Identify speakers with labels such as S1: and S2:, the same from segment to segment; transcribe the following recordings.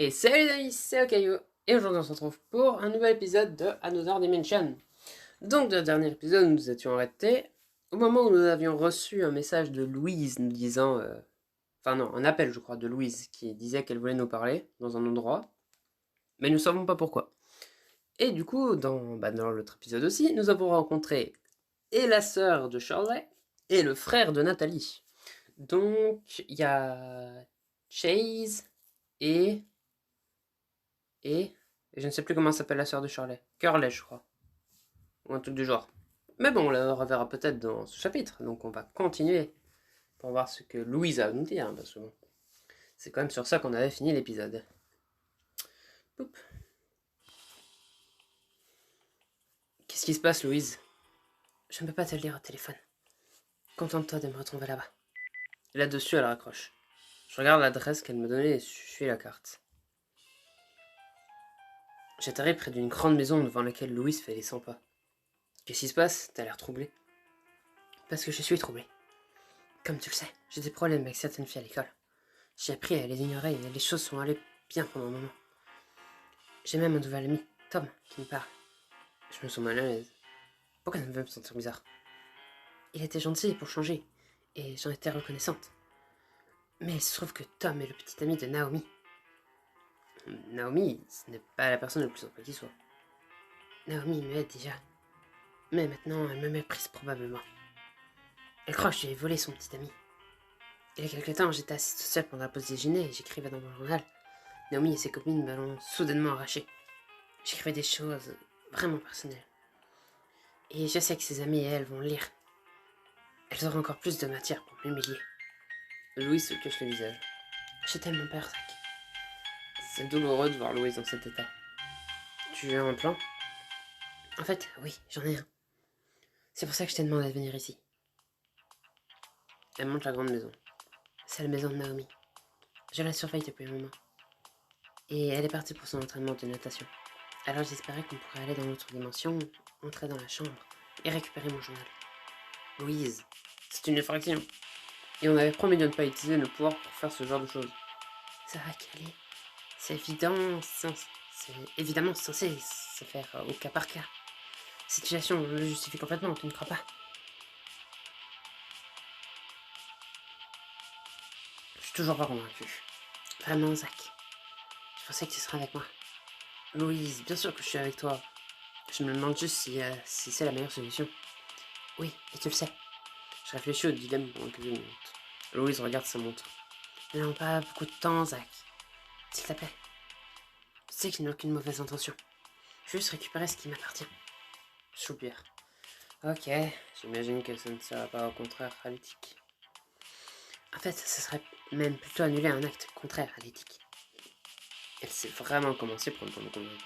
S1: Et salut les amis, c'est Okayo. Et aujourd'hui on se retrouve pour un nouvel épisode de Another Dimension. Donc dans le dernier épisode nous nous étions arrêtés au moment où nous avions reçu un message de Louise nous disant... Enfin non, un appel je crois de Louise qui disait qu'elle voulait nous parler dans un endroit. Mais nous ne savons pas pourquoi. Et du coup dans l'autre épisode aussi, nous avons rencontré et la sœur de Shirley et le frère de Nathalie. Donc il y a Chase et... Et je ne sais plus comment s'appelle la sœur de Shirley. Curley, je crois. Ou un truc du genre. Mais bon, on la reverra peut-être dans ce chapitre. Donc on va continuer pour voir ce que Louise a à nous dire. Parce que bon, c'est quand même sur ça qu'on avait fini l'épisode. Poup. Qu'est-ce qui se passe, Louise? Je ne peux pas te le dire au téléphone. Contente-toi de me retrouver là-bas. Et là-dessus, elle raccroche. Je regarde l'adresse qu'elle me donnait et je suis la carte. J'atterris près d'une grande maison devant laquelle Louise fait les 100 pas. Qu'est-ce qui se passe? T'as l'air troublée. Parce que je suis troublée. Comme tu le sais, j'ai des problèmes avec certaines filles à l'école. J'ai appris à les ignorer et les choses sont allées bien pendant un moment. J'ai même un nouvel ami, Tom, qui me parle. Je me sens mal à l'aise. Pourquoi ça me fait me sentir bizarre? Il était gentil pour changer, et j'en étais reconnaissante. Mais il se trouve que Tom est le petit ami de Naomi. Naomi, ce n'est pas la personne la plus sympa qui soit. Naomi m'aide déjà. Mais maintenant, elle me méprise probablement. Elle croit que j'ai volé son petit ami. Il y a quelque temps, j'étais assise toute seule pendant la pause déjeuner et j'écrivais dans mon journal. Naomi et ses copines me l'ont soudainement arraché. J'écrivais des choses vraiment personnelles. Et je sais que ses amis et elle vont le lire. Elles auront encore plus de matière pour m'humilier. Louise se cache le visage. J'ai tellement peur, Zach. C'est douloureux de voir Louise dans cet état. Tu as un plan? En fait, oui, j'en ai un. C'est pour ça que je t'ai demandé de venir ici. Elle monte la grande maison. C'est la maison de Naomi. Je la surveille depuis un moment. Et elle est partie pour son entraînement de natation. Alors j'espérais qu'on pourrait aller dans l'autre dimension, entrer dans la chambre et récupérer mon journal. Louise, c'est une infraction. Et on avait promis de ne pas utiliser nos pouvoirs pour faire ce genre de choses. Ça va, Kelly. C'est évident, c'est évidemment censé se faire au cas par cas. Cette situation le justifie complètement, tu ne crois pas? Je suis toujours pas convaincu. Vraiment, Zach. Je pensais que tu serais avec moi. Louise, bien sûr que je suis avec toi. Je me demande juste si c'est la meilleure solution. Oui, et tu le sais. Je réfléchis au dilemme pendant quelques minutes. Louise regarde sa montre. Nous n'avons pas beaucoup de temps, Zach. S'il te plaît. Je sais que je n'ai aucune mauvaise intention. Je veux juste récupérer ce qui m'appartient. Soupir. Ok, j'imagine que ça ne sera pas au contraire à l'éthique. En fait, ce serait même plutôt annuler un acte contraire à l'éthique. Elle sait vraiment comment s'y prendre pour me convaincre.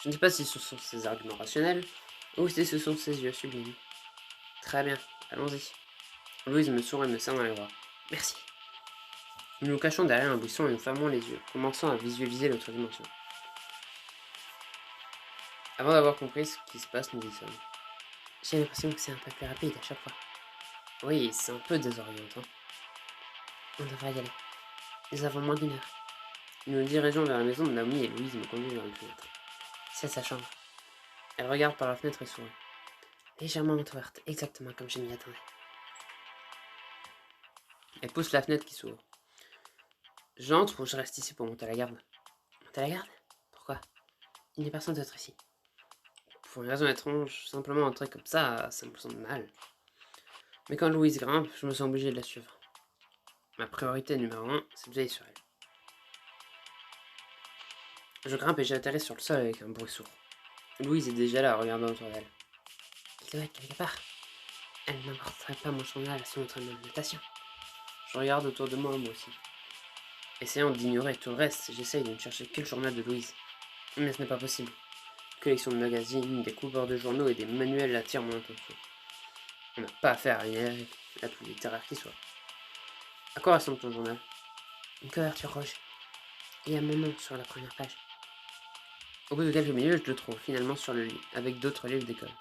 S1: Je ne sais pas si ce sont ses arguments rationnels ou si ce sont ses yeux sublimes. Très bien, allons-y. Louise me sourit et me serre dans les bras. Merci. Nous nous cachons derrière un buisson et nous fermons les yeux, commençant à visualiser l'autre dimension. Avant d'avoir compris ce qui se passe, nous y sommes. J'ai l'impression que c'est un peu plus rapide à chaque fois. Oui, c'est un peu désorientant. On devrait y aller. Nous avons moins d'1 heure. Nous nous dirigeons vers la maison de Naomi et Louise me conduit vers une fenêtre. C'est sa chambre. Elle regarde par la fenêtre et sourit. Légèrement entrouverte, exactement comme je m'y attendais. Elle pousse la fenêtre qui s'ouvre. J'entre ou je reste ici pour monter à la garde? Monter à la garde? Pourquoi? Il n'y a personne d'autre ici. Pour une raison étrange, simplement entrer comme ça me semble mal. Mais quand Louise grimpe, je me sens obligé de la suivre. Ma priorité numéro 1, c'est de veiller sur elle. Je grimpe et j'atterris sur le sol avec un bruit sourd. Louise est déjà là, regardant autour d'elle. Il doit être quelque part. Elle n'apporterait pas mon journal à son entraînement de natation. Je regarde autour de moi aussi. Essayant d'ignorer tout le reste, j'essaye de ne chercher que le journal de Louise. Mais ce n'est pas possible. Une collection de magazines, des couverts de journaux et des manuels attirent mon attention. On n'a pas affaire à une élève la plus littéraire qui soit. À quoi ressemble ton journal? Une couverture rouge. Il y a mon nom sur la première page. Au bout de quelques minutes, je le trouve finalement sur le lit, avec d'autres livres d'école.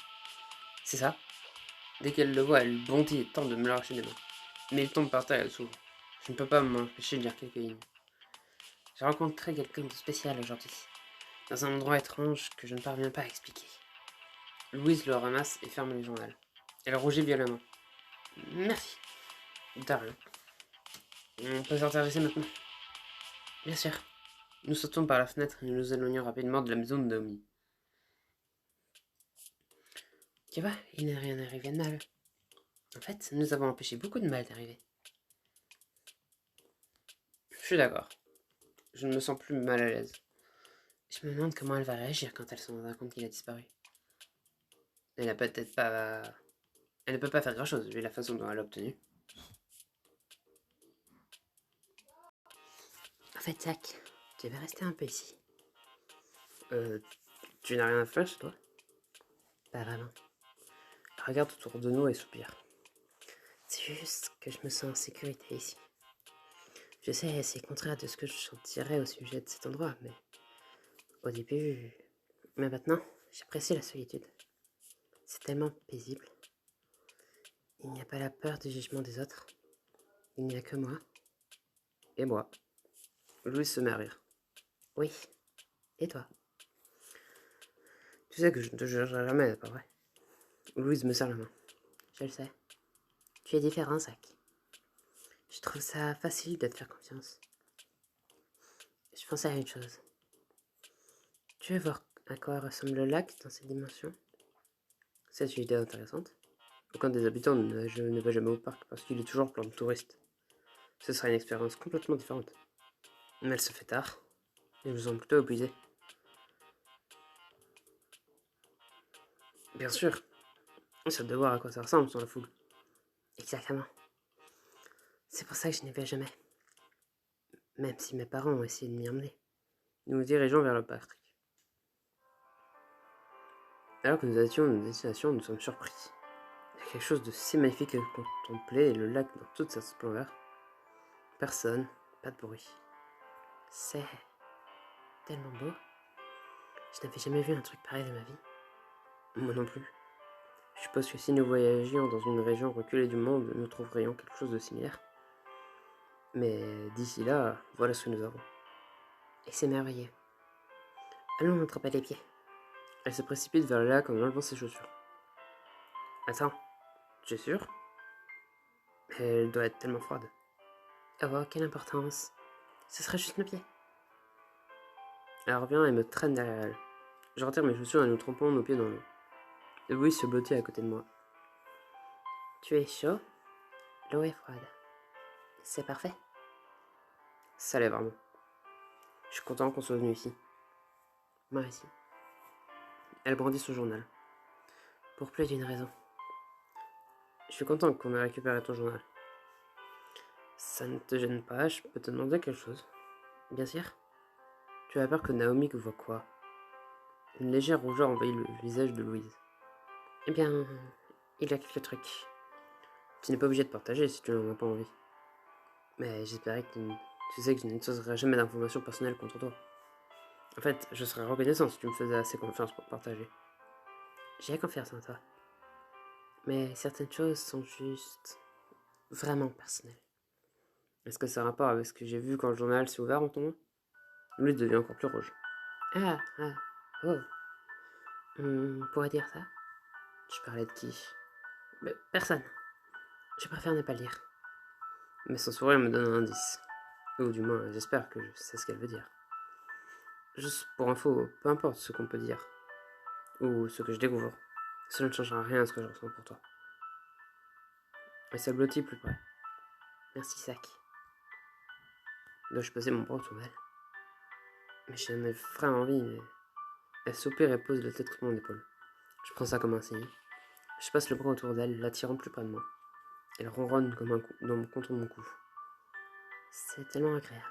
S1: C'est ça. Dès qu'elle le voit, elle bondit et tente de me l'arracher des mains. Mais il tombe par terre et elle s'ouvre. Je ne peux pas m'empêcher de lire quelques lignes. J'ai rencontré quelqu'un de spécial aujourd'hui, dans un endroit étrange que je ne parviens pas à expliquer. Louise le ramasse et ferme le journal. Elle rougit violemment. Merci. De rien. On peut s'intéresser maintenant. Bien sûr. Nous sautons par la fenêtre et nous nous éloignons rapidement de la maison de Naomi. Tu vois, il n'est rien arrivé de mal. En fait, nous avons empêché beaucoup de mal d'arriver. Je suis d'accord. Je ne me sens plus mal à l'aise. Je me demande comment elle va réagir quand elle se rendra compte qu'il a disparu. Elle n'a peut-être pas... Elle ne peut pas faire grand-chose, vu la façon dont elle l'a obtenu. En fait, Zach, tu vas rester un peu ici. Tu n'as rien à faire chez toi? Pas vraiment. Regarde autour de nous et soupire. C'est juste que je me sens en sécurité ici. Je sais, c'est contraire de ce que je sentirais au sujet de cet endroit, mais au début... Mais maintenant, j'apprécie la solitude. C'est tellement paisible. Il n'y a pas la peur du jugement des autres. Il n'y a que moi. Et moi. Louis se met à rire. Oui. Et toi? Tu sais que je ne te jugerai jamais, pas vrai? Louise me serre la main. Je le sais. Tu es différent, Zach. Je trouve ça facile de te faire confiance. Je pensais à une chose. Tu veux voir à quoi ressemble le lac dans cette dimension? C'est une idée intéressante. Aucun des habitants ne va jamais au parc parce qu'il est toujours plein de touristes. Ce sera une expérience complètement différente. Mais elle se fait tard. Et je me sens plutôt épuisé. Bien sûr. C'est de voir à quoi ça ressemble sans la foule. Exactement. C'est pour ça que je n'y vais jamais. Même si mes parents ont essayé de m'y emmener. Nous nous dirigeons vers le parc. Alors que nous étions à notre destination, nous sommes surpris. Il y a quelque chose de si magnifique à contempler et le lac dans toute sa splendeur. Personne, pas de bruit. C'est tellement beau. Je n'avais jamais vu un truc pareil de ma vie. Moi non plus. Je suppose que si nous voyagions dans une région reculée du monde, nous trouverions quelque chose de similaire. Mais d'ici là, voilà ce que nous avons. Et c'est merveilleux. Allons nous attraper les pieds. Elle se précipite vers le lac en enlevant ses chaussures. Attends, tu es sûr? Elle doit être tellement froide. Oh, quelle importance. Ce serait juste nos pieds. Elle revient et me traîne derrière elle. Je retire mes chaussures et nous trempons nos pieds dans l'eau. Louis se blottit à côté de moi. Tu es chaud? L'eau est froide. C'est parfait. Ça l'est vraiment. Je suis content qu'on soit venu ici. Moi aussi. Elle brandit son journal. Pour plus d'une raison. Je suis content qu'on ait récupéré ton journal. Ça ne te gêne pas, je peux te demander quelque chose? Bien sûr. Tu as peur que Naomi voit quoi? Une légère rougeur envahit le visage de Louise. Eh bien, il y a quelques trucs. Tu n'es pas obligé de partager si tu n'en as pas envie. Mais j'espérais que tu sais que je n'utiliserai jamais d'informations personnelles contre toi. En fait, je serais reconnaissant si tu me faisais assez confiance pour partager. J'ai confiance en toi. Mais certaines choses sont juste vraiment personnelles. Est-ce que ça a rapport avec ce que j'ai vu quand le journal s'est ouvert en ton nom? Louise devient encore plus rouge. Oh. On pourrait dire ça? Je parlais de qui? Mais personne. Je préfère ne pas le dire. Mais son sourire me donne un indice. Ou du moins, j'espère que je sais ce qu'elle veut dire. Juste pour info, peu importe ce qu'on peut dire, ou ce que je découvre, cela ne changera rien à ce que je ressens pour toi. Elle se blottit plus près. Merci, Zach. Dois-je poser mon bras autour d'elle? Mais j'en ai vraiment envie, mais... Elle soupire et pose la tête contre mon épaule. Je prends ça comme un signe. Je passe le bras autour d'elle, l'attirant plus près de moi. Elle ronronne comme un coup, contre mon cou. C'est tellement agréable.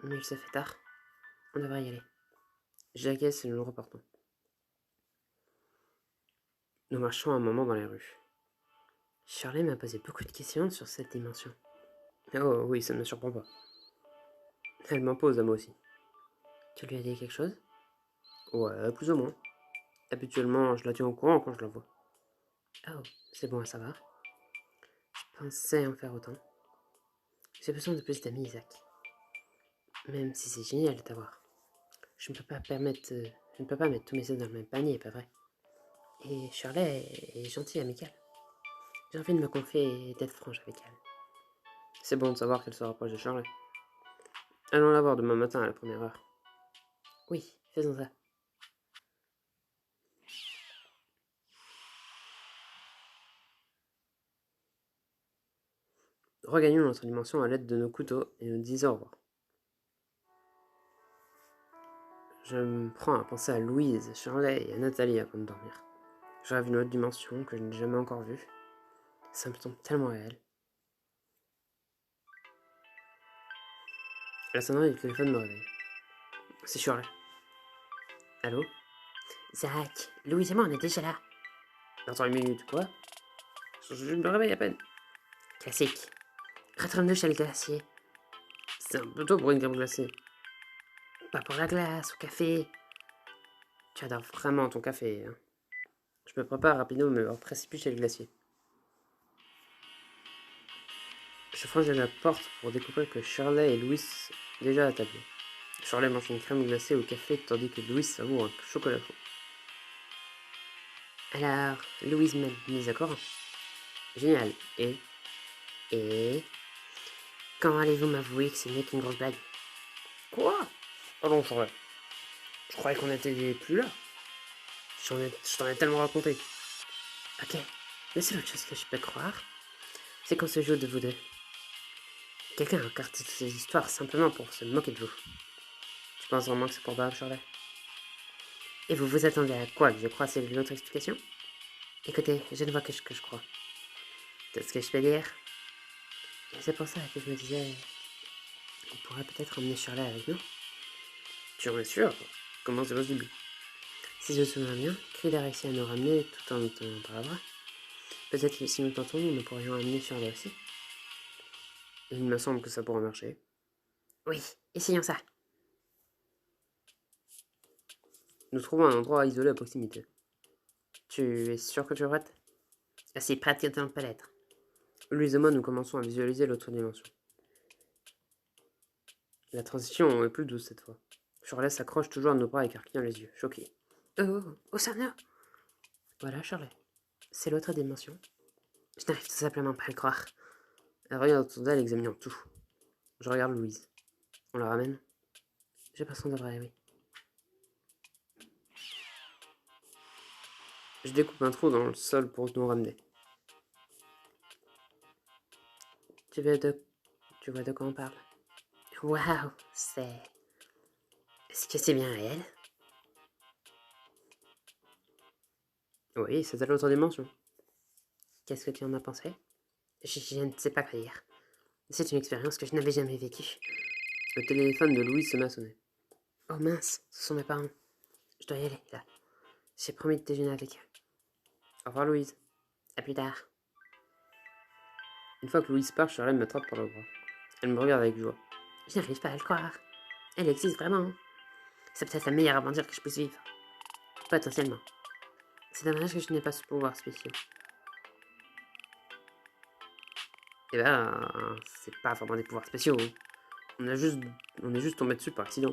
S1: Mais il se fait tard. On devrait y aller. J'acquiesce et nous repartons. Nous marchons un moment dans les rues. Shirley m'a posé beaucoup de questions sur cette dimension. Oh oui, ça ne me surprend pas. Elle m'impose à moi aussi. Tu lui as dit quelque chose? Ouais, plus ou moins. Habituellement, je la tiens au courant quand je la vois. Oh, c'est bon à savoir. Je pensais en faire autant. J'ai besoin de plus d'amis, Isaac. Même si c'est génial de t'avoir. Je ne peux pas mettre tous mes œufs dans le même panier, pas vrai? Et Shirley est gentille et amicale. J'ai envie de me confier et d'être franche avec elle.
S2: C'est bon de savoir qu'elle se rapproche de Shirley. Allons la voir demain matin à la première heure.
S1: Oui, faisons ça.
S2: Regagnons notre dimension à l'aide de nos couteaux et nous disons au revoir. Je me prends à penser à Louise, Shirley et à Nathalie avant de dormir. Je rêve une autre dimension que je n'ai jamais encore vue. Ça me semble tellement réel. La sonnerie du téléphone me réveille. C'est Shirley. Allô?
S1: Zach, Louise et moi, on est déjà là.
S2: Attends une minute, quoi? Je me réveille à peine.
S1: Classique. Retourne-nous chez le glacier.
S2: C'est un peu tôt pour une crème glacée.
S1: Pas pour la glace, au café.
S2: Tu adores vraiment ton café, hein. Je me prépare rapidement, me précipite chez le glacier. Je franchis la porte pour découvrir que Shirley et Louis sont déjà à table. Shirley mange une crème glacée au café tandis que Louis savoure un chocolat chaud.
S1: Alors, Louise m'a mis à courant.
S2: Génial.
S1: Et... Quand allez-vous m'avouer que ce n'est qu'une grosse blague?
S2: Quoi? Pardon, Shirley. Je croyais qu'on était plus là. Je t'en ai tellement raconté.
S1: Ok, la seule autre chose que je peux croire, c'est qu'on se joue de vous deux. Quelqu'un a encarté toutes ces histoires simplement pour se moquer de vous.
S2: Tu penses vraiment que c'est probable, Shirley?
S1: Et vous vous attendez à quoi que je croie c'est l'autre explication? Écoutez, je ne vois que ce que je crois. C'est ce que je peux dire. Et c'est pour ça que je me disais... On pourrait peut-être emmener Shirley avec nous.
S2: Tu en es sûr? Comment c'est possible?
S1: Si je me souviens bien, Creed a réussi à nous ramener tout en nous tenant par la bras. Peut-être que si nous tentons, nous pourrions amener Shirley aussi.
S2: Il me semble que ça pourrait marcher.
S1: Oui, essayons ça.
S2: Nous trouvons un endroit isolé à proximité. Tu es sûr que tu es prête?
S1: Aussi pratique que l'on peut l'être.
S2: Louise et moi, nous commençons à visualiser l'autre dimension. La transition est plus douce cette fois. Shirley s'accroche toujours à nos bras écarquillant les yeux, choquée.
S1: Oh, Osana! Voilà, Shirley. C'est l'autre dimension. Je n'arrive tout simplement pas à le croire.
S2: Elle regarde autour d'elle, examinant tout. Je regarde Louise. On la ramène?
S1: Je pense qu'on devrait, oui.
S2: Je découpe un trou dans le sol pour nous ramener.
S1: Tu vois de quoi on parle? Waouh, c'est... Est-ce que c'est bien réel?
S2: Oui, c'était l'autre dimension.
S1: Qu'est-ce que tu en as pensé? Je ne sais pas quoi dire. C'est une expérience que je n'avais jamais vécue.
S2: Le téléphone de Louise se met à sonner.
S1: Oh mince, ce sont mes parents. Je dois y aller, là. J'ai promis de déjeuner avec eux.
S2: Au revoir Louise.
S1: À plus tard.
S2: Une fois que Louise part, Shirley m'attrape par le bras. Elle me regarde avec joie.
S1: Je n'arrive pas à le croire. Elle existe vraiment. C'est peut-être la meilleure aventure que je puisse vivre. Potentiellement. C'est dommage que je n'ai pas ce pouvoir spécial.
S2: Eh ben, c'est pas vraiment des pouvoirs spéciaux. On est juste tombé dessus par accident.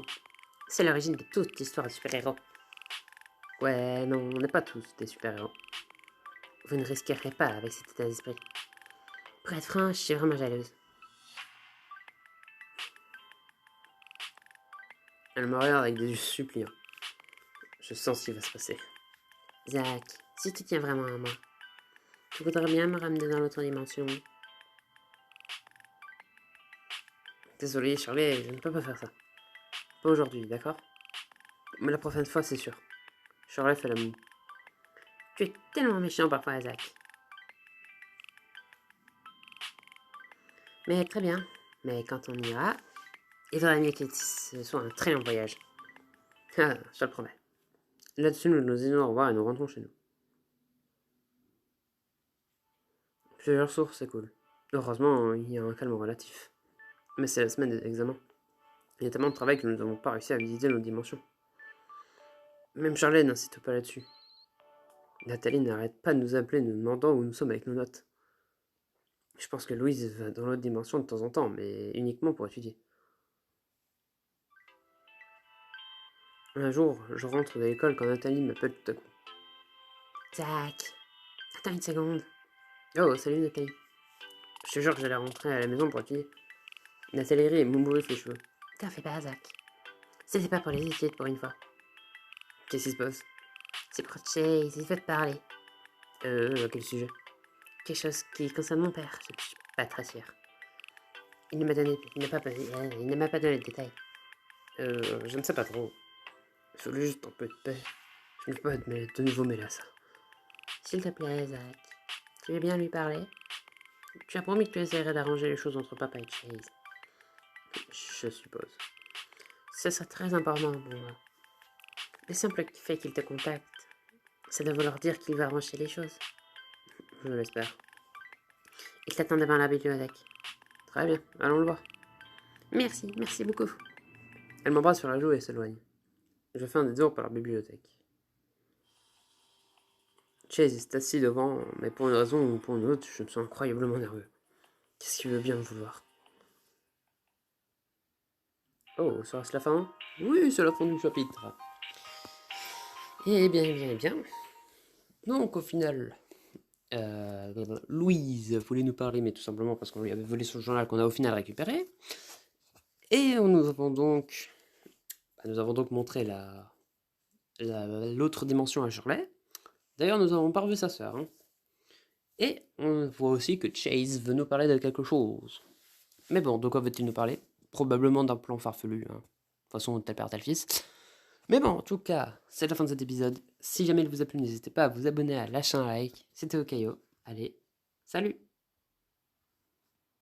S1: C'est l'origine de toute l'histoire de super-héros.
S2: Ouais, non, on n'est pas tous des super-héros.
S1: Vous ne risquerez pas avec cet état d'esprit. Pour être franche, je suis vraiment jalouse.
S2: Elle me regarde avec des yeux suppliants. Je sens ce qui va se passer.
S1: Zach, si tu tiens vraiment à moi, tu voudrais bien me ramener dans l'autre dimension.
S2: Désolé, Shirley, je ne peux pas faire ça. Pas aujourd'hui, d'accord? Mais la prochaine fois, c'est sûr. Shirley fait la moue.
S1: Tu es tellement méchant parfois, Zach. Mais très bien. Mais quand on ira, il vaudrait mieux que ce soit un très long voyage.
S2: Ah, je te le promets. Là-dessus, nous nous disons au revoir et nous rentrons chez nous. Plusieurs sources, c'est cool. Heureusement, il y a un calme relatif. Mais c'est la semaine des examens. Il y a tellement de travail que nous n'avons pas réussi à visiter nos dimensions. Même Charlotte n'insiste pas là-dessus. Nathalie n'arrête pas de nous appeler, nous demandant où nous sommes avec nos notes. Je pense que Louise va dans l'autre dimension de temps en temps, mais uniquement pour étudier. Un jour, je rentre de l'école quand Nathalie m'appelle tout à coup.
S1: Zach, attends une seconde.
S2: Oh, salut Nathalie. Je te jure que j'allais rentrer à la maison pour étudier. Nathalie rit et m'embouriffe les cheveux.
S1: T'en fais pas, Zach. C'était pas pour les études pour une fois.
S2: Qu'est-ce qui se passe?
S1: C'est pour Chase, il veut te parler.
S2: À quel sujet?
S1: Quelque chose qui concerne mon père, je suis pas très sûr. Il ne m'a pas donné de détails.
S2: Je ne sais pas trop. Je voulais juste un peu de paix. Je ne veux pas être de nouveau mêlé à ça.
S1: S'il te plaît, Zach, tu veux bien lui parler? Tu as promis que tu essaierais d'arranger les choses entre papa et Chase.
S2: Je suppose.
S1: Ce serait très important pour moi. Le simple fait qu'il te contacte, ça doit vouloir dire qu'il va arranger les choses.
S2: Je l'espère.
S1: Il t'attend devant la bibliothèque.
S2: Très bien, allons le voir.
S1: Merci beaucoup.
S2: Elle m'embrasse sur la joue et s'éloigne. Je fais un détour par la bibliothèque. Chase est assis devant, mais pour une raison ou pour une autre, je me sens incroyablement nerveux. Qu'est-ce qu'il veut bien me vouloir? Oh, sera-ce la fin? Oui, c'est la fin du chapitre. Eh bien. Donc, au final, Louise voulait nous parler, mais tout simplement parce qu'on lui avait volé son journal qu'on a au final récupéré. Et nous avons donc montré l'autre dimension à Shirley. D'ailleurs, nous avons pas revu sa sœur. Hein. Et on voit aussi que Chase veut nous parler de quelque chose. Mais bon, de quoi veut-il nous parler? Probablement d'un plan farfelu. Hein. De toute façon, tel père, tel fils. Mais bon, en tout cas, c'est la fin de cet épisode. Si jamais il vous a plu, n'hésitez pas à vous abonner, à lâcher un like. C'était Okayo. Allez, salut!